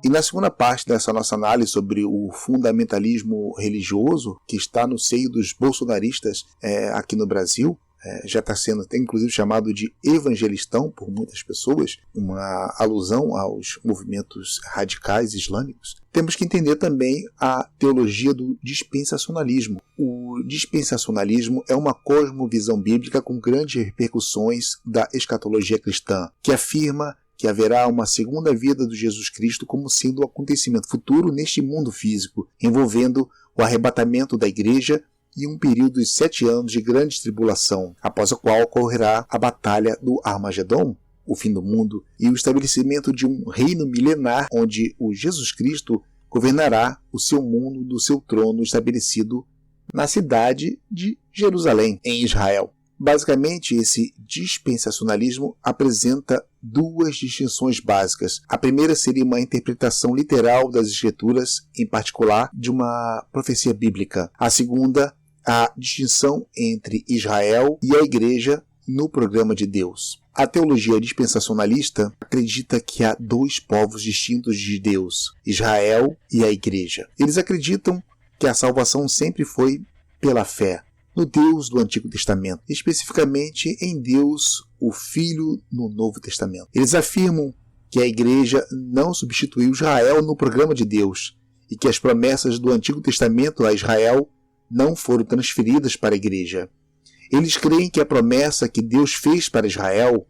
E na segunda parte dessa nossa análise sobre o fundamentalismo religioso que está no seio dos bolsonaristas aqui no Brasil, já está sendo até inclusive chamado de evangelistão por muitas pessoas, uma alusão aos movimentos radicais islâmicos, temos que entender também a teologia do dispensacionalismo. O dispensacionalismo é uma cosmovisão bíblica com grandes repercussões da escatologia cristã, que afirma que haverá uma segunda vida de Jesus Cristo como sendo um acontecimento futuro neste mundo físico, envolvendo o arrebatamento da igreja e um período de 7 anos de grande tribulação, após o qual ocorrerá a batalha do Armagedon, o fim do mundo, e o estabelecimento de um reino milenar onde o Jesus Cristo governará o seu mundo do seu trono estabelecido na cidade de Jerusalém, em Israel. Basicamente, esse dispensacionalismo apresenta duas distinções básicas. A primeira seria uma interpretação literal das Escrituras, em particular de uma profecia bíblica. A segunda, a distinção entre Israel e a Igreja no programa de Deus. A teologia dispensacionalista acredita que há dois povos distintos de Deus, Israel e a Igreja. Eles acreditam que a salvação sempre foi pela fé no Deus do Antigo Testamento, especificamente em Deus, o Filho, no Novo Testamento. Eles afirmam que a Igreja não substituiu Israel no programa de Deus e que as promessas do Antigo Testamento a Israel não foram transferidas para a Igreja. Eles creem que a promessa que Deus fez para Israel,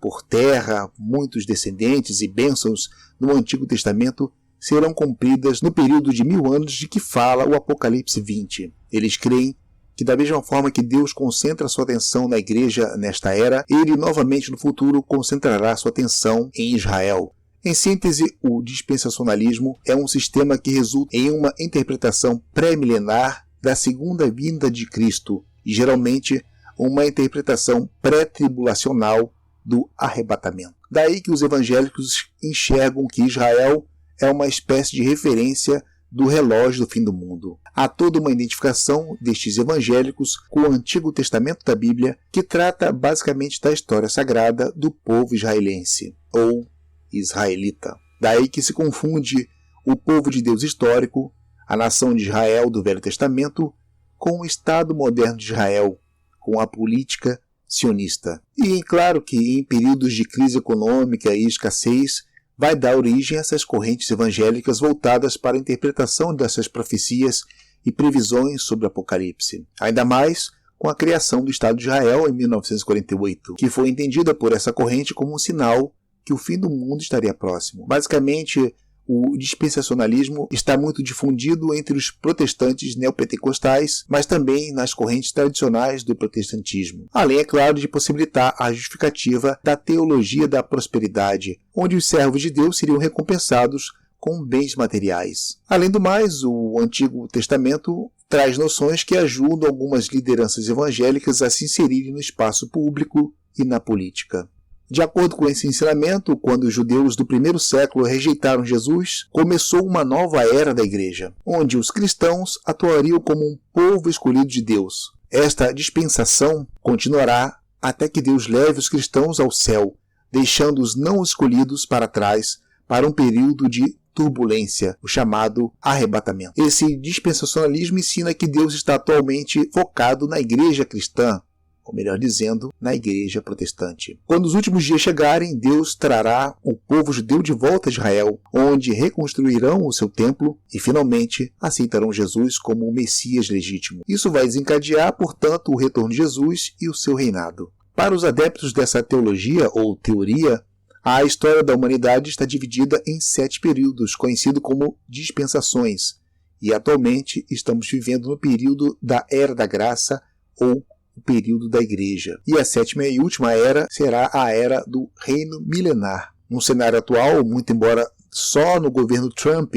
por terra, muitos descendentes e bênçãos no Antigo Testamento, serão cumpridas no período de 1000 anos de que fala o Apocalipse 20. Eles creem que da mesma forma que Deus concentra sua atenção na igreja nesta era, ele novamente no futuro concentrará sua atenção em Israel. Em síntese, o dispensacionalismo é um sistema que resulta em uma interpretação pré-milenar da segunda vinda de Cristo e geralmente uma interpretação pré-tribulacional do arrebatamento. Daí que os evangélicos enxergam que Israel é uma espécie de referência do relógio do fim do mundo. Há toda uma identificação destes evangélicos com o Antigo Testamento da Bíblia, que trata basicamente da história sagrada do povo israelense, ou israelita. Daí que se confunde o povo de Deus histórico, a nação de Israel do Velho Testamento, com o Estado moderno de Israel, com a política sionista. E claro que em períodos de crise econômica e escassez, vai dar origem a essas correntes evangélicas voltadas para a interpretação dessas profecias e previsões sobre o Apocalipse. Ainda mais com a criação do Estado de Israel em 1948, que foi entendida por essa corrente como um sinal que o fim do mundo estaria próximo. Basicamente, o dispensacionalismo está muito difundido entre os protestantes neopentecostais, mas também nas correntes tradicionais do protestantismo. Além, é claro, de possibilitar a justificativa da teologia da prosperidade, onde os servos de Deus seriam recompensados com bens materiais. Além do mais, o Antigo Testamento traz noções que ajudam algumas lideranças evangélicas a se inserirem no espaço público e na política. De acordo com esse ensinamento, quando os judeus do primeiro século rejeitaram Jesus, começou uma nova era da igreja, onde os cristãos atuariam como um povo escolhido de Deus. Esta dispensação continuará até que Deus leve os cristãos ao céu, deixando os não escolhidos para trás para um período de turbulência, o chamado arrebatamento. Esse dispensacionalismo ensina que Deus está atualmente focado na igreja cristã, ou melhor dizendo, na igreja protestante. Quando os últimos dias chegarem, Deus trará o povo judeu de volta a Israel, onde reconstruirão o seu templo e finalmente aceitarão Jesus como o Messias legítimo. Isso vai desencadear, portanto, o retorno de Jesus e o seu reinado. Para os adeptos dessa teologia ou teoria, a história da humanidade está dividida em 7 períodos, conhecido como dispensações, e atualmente estamos vivendo no período da Era da Graça ou o período da Igreja. E a 7ª e última era será a Era do Reino Milenar. No cenário atual, muito embora só no governo Trump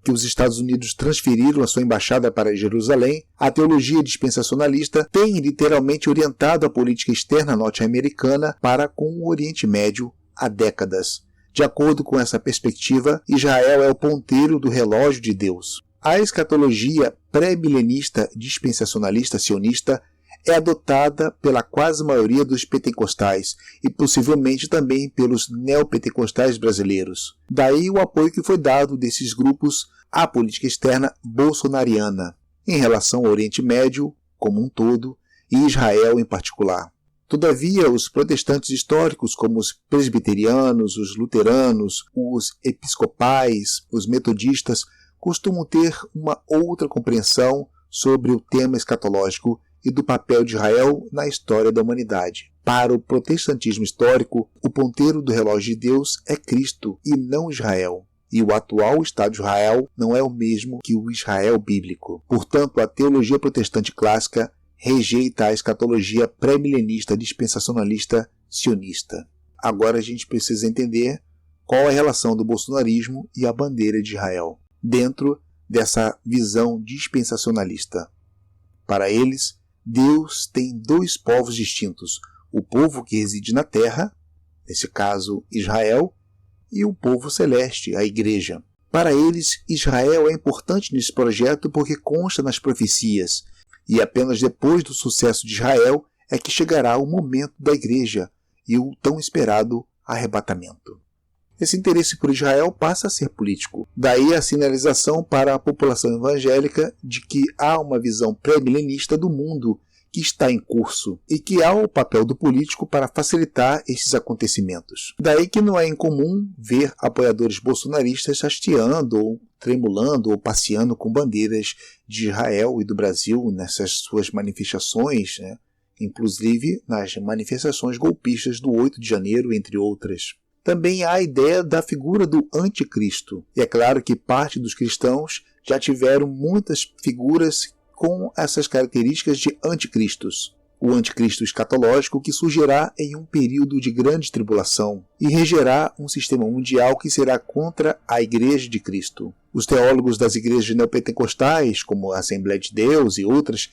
que os Estados Unidos transferiram a sua embaixada para Jerusalém, a teologia dispensacionalista tem literalmente orientado a política externa norte-americana para com o Oriente Médio há décadas. De acordo com essa perspectiva, Israel é o ponteiro do relógio de Deus. A escatologia pré-milenista dispensacionalista sionista é adotada pela quase maioria dos pentecostais e possivelmente também pelos neopentecostais brasileiros. Daí o apoio que foi dado desses grupos à política externa bolsonariana em relação ao Oriente Médio como um todo e Israel em particular. Todavia, os protestantes históricos, como os presbiterianos, os luteranos, os episcopais, os metodistas, costumam ter uma outra compreensão sobre o tema escatológico e do papel de Israel na história da humanidade. Para o protestantismo histórico, o ponteiro do relógio de Deus é Cristo e não Israel. E o atual Estado de Israel não é o mesmo que o Israel bíblico. Portanto, a teologia protestante clássica rejeita a escatologia pré-milenista dispensacionalista sionista. Agora a gente precisa entender qual é a relação do bolsonarismo e a bandeira de Israel, dentro dessa visão dispensacionalista. Para eles, Deus tem dois povos distintos, o povo que reside na terra, nesse caso Israel, e o povo celeste, a igreja. Para eles, Israel é importante nesse projeto porque consta nas profecias, e apenas depois do sucesso de Israel é que chegará o momento da igreja e o tão esperado arrebatamento. Esse interesse por Israel passa a ser político. Daí a sinalização para a população evangélica de que há uma visão pré-milenista do mundo que está em curso e que há o papel do político para facilitar esses acontecimentos. Daí que não é incomum ver apoiadores bolsonaristas hasteando ou tremulando ou passeando com bandeiras de Israel e do Brasil nessas suas manifestações, inclusive nas manifestações golpistas do 8 de janeiro, entre outras. Também há a ideia da figura do anticristo. E é claro que parte dos cristãos já tiveram muitas figuras com essas características de anticristos. O anticristo escatológico que surgirá em um período de grande tribulação e regerá um sistema mundial que será contra a Igreja de Cristo. Os teólogos das igrejas neopentecostais, como a Assembleia de Deus e outras,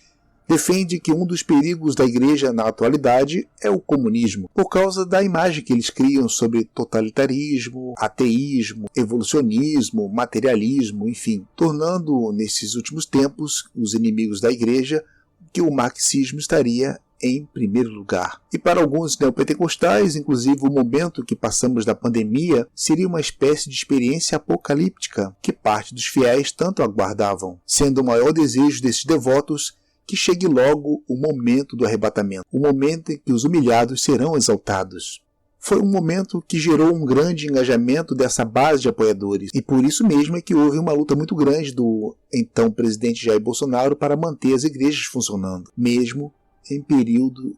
defendem que um dos perigos da igreja na atualidade é o comunismo, por causa da imagem que eles criam sobre totalitarismo, ateísmo, evolucionismo, materialismo, enfim, tornando nesses últimos tempos os inimigos da igreja que o marxismo estaria em primeiro lugar. E para alguns neopentecostais, inclusive o momento que passamos da pandemia seria uma espécie de experiência apocalíptica que parte dos fiéis tanto aguardavam, sendo o maior desejo desses devotos que chegue logo o momento do arrebatamento, o momento em que os humilhados serão exaltados. Foi um momento que gerou um grande engajamento dessa base de apoiadores, e por isso mesmo é que houve uma luta muito grande do então presidente Jair Bolsonaro para manter as igrejas funcionando, mesmo em período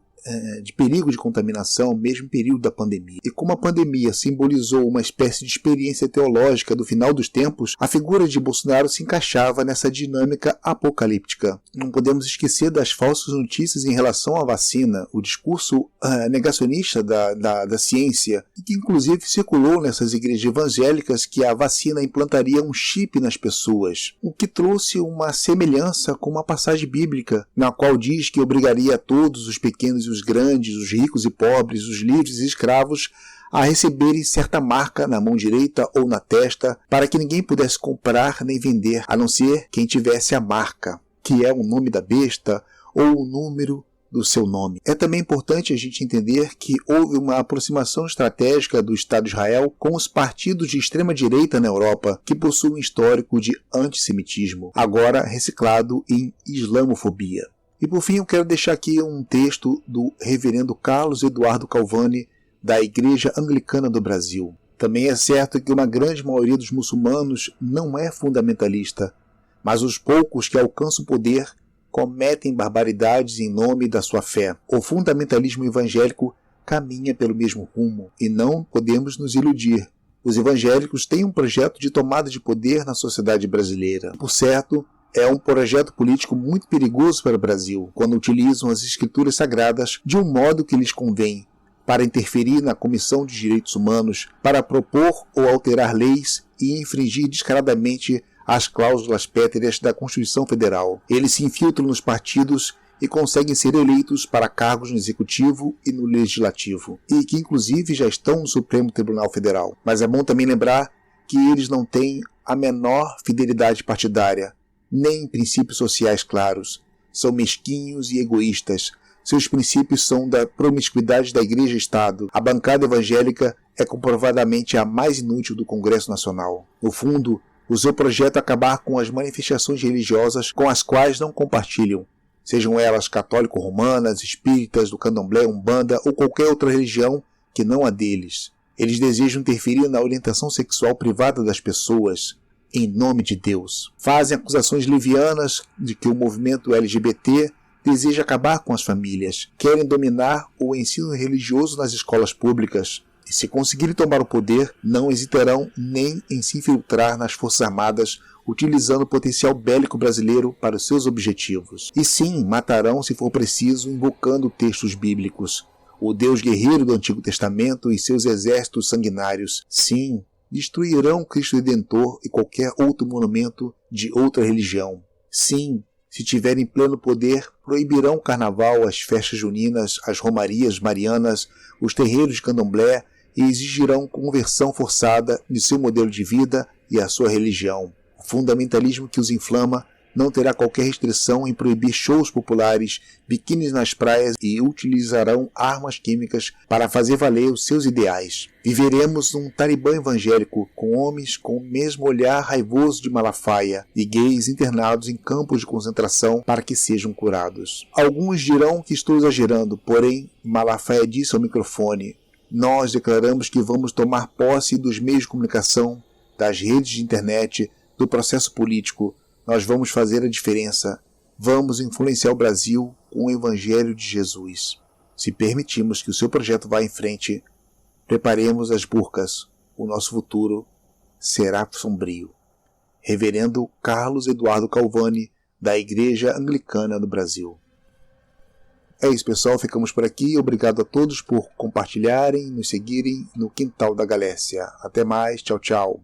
de perigo de contaminação, mesmo em período da pandemia. E como a pandemia simbolizou uma espécie de experiência teológica do final dos tempos, a figura de Bolsonaro se encaixava nessa dinâmica apocalíptica. Não podemos esquecer das falsas notícias em relação à vacina, o discurso negacionista da ciência, e que inclusive circulou nessas igrejas evangélicas que a vacina implantaria um chip nas pessoas, o que trouxe uma semelhança com uma passagem bíblica, na qual diz que obrigaria a todos, os pequenos e os grandes, os ricos e pobres, os livres e escravos, a receberem certa marca na mão direita ou na testa, para que ninguém pudesse comprar nem vender, a não ser quem tivesse a marca, que é o nome da besta ou o número do seu nome. É também importante a gente entender que houve uma aproximação estratégica do Estado de Israel com os partidos de extrema-direita na Europa, que possuem um histórico de antissemitismo, agora reciclado em islamofobia. E por fim eu quero deixar aqui um texto do reverendo Carlos Eduardo Calvani, da Igreja Anglicana do Brasil. Também é certo que uma grande maioria dos muçulmanos não é fundamentalista, mas os poucos que alcançam o poder cometem barbaridades em nome da sua fé. O fundamentalismo evangélico caminha pelo mesmo rumo e não podemos nos iludir. Os evangélicos têm um projeto de tomada de poder na sociedade brasileira. Por certo, é um projeto político muito perigoso para o Brasil, quando utilizam as escrituras sagradas de um modo que lhes convém, para interferir na Comissão de Direitos Humanos, para propor ou alterar leis e infringir descaradamente as cláusulas pétreas da Constituição Federal. Eles se infiltram nos partidos e conseguem ser eleitos para cargos no Executivo e no Legislativo, e que inclusive já estão no Supremo Tribunal Federal. Mas é bom também lembrar que eles não têm a menor fidelidade partidária, nem princípios sociais claros. São mesquinhos e egoístas, Seus princípios são da promiscuidade da Igreja-Estado. A bancada evangélica é comprovadamente a mais inútil do Congresso Nacional. No fundo, o seu projeto é acabar com as manifestações religiosas com as quais não compartilham, sejam elas católico-romanas, espíritas, do candomblé, umbanda ou qualquer outra religião que não a deles. Eles desejam interferir na orientação sexual privada das pessoas, em nome de Deus. Fazem acusações levianas de que o movimento LGBT deseja acabar com as famílias, querem dominar o ensino religioso nas escolas públicas. E se conseguirem tomar o poder, não hesitarão nem em se infiltrar nas Forças Armadas, utilizando o potencial bélico brasileiro para os seus objetivos. E sim, matarão se for preciso, invocando textos bíblicos. O Deus guerreiro do Antigo Testamento e seus exércitos sanguinários. Sim, destruirão Cristo Redentor e qualquer outro monumento de outra religião. Sim, se tiverem pleno poder, proibirão o carnaval, as festas juninas, as romarias marianas, os terreiros de candomblé e exigirão conversão forçada de seu modelo de vida e a sua religião. O fundamentalismo que os inflama não terá qualquer restrição em proibir shows populares, biquínis nas praias e utilizarão armas químicas para fazer valer os seus ideais. Viveremos num Talibã evangélico, com homens com o mesmo olhar raivoso de Malafaia e gays internados em campos de concentração para que sejam curados. Alguns dirão que estou exagerando, porém Malafaia disse ao microfone: nós declaramos que vamos tomar posse dos meios de comunicação, das redes de internet, do processo político. Nós vamos fazer a diferença. Vamos influenciar o Brasil com o Evangelho de Jesus. Se permitirmos que o seu projeto vá em frente, preparemos as burcas. O nosso futuro será sombrio. Reverendo Carlos Eduardo Calvani, da Igreja Anglicana do Brasil. É isso, pessoal. Ficamos por aqui. Obrigado a todos por compartilharem, nos seguirem no Quintal da Galécia. Até mais. Tchau, tchau.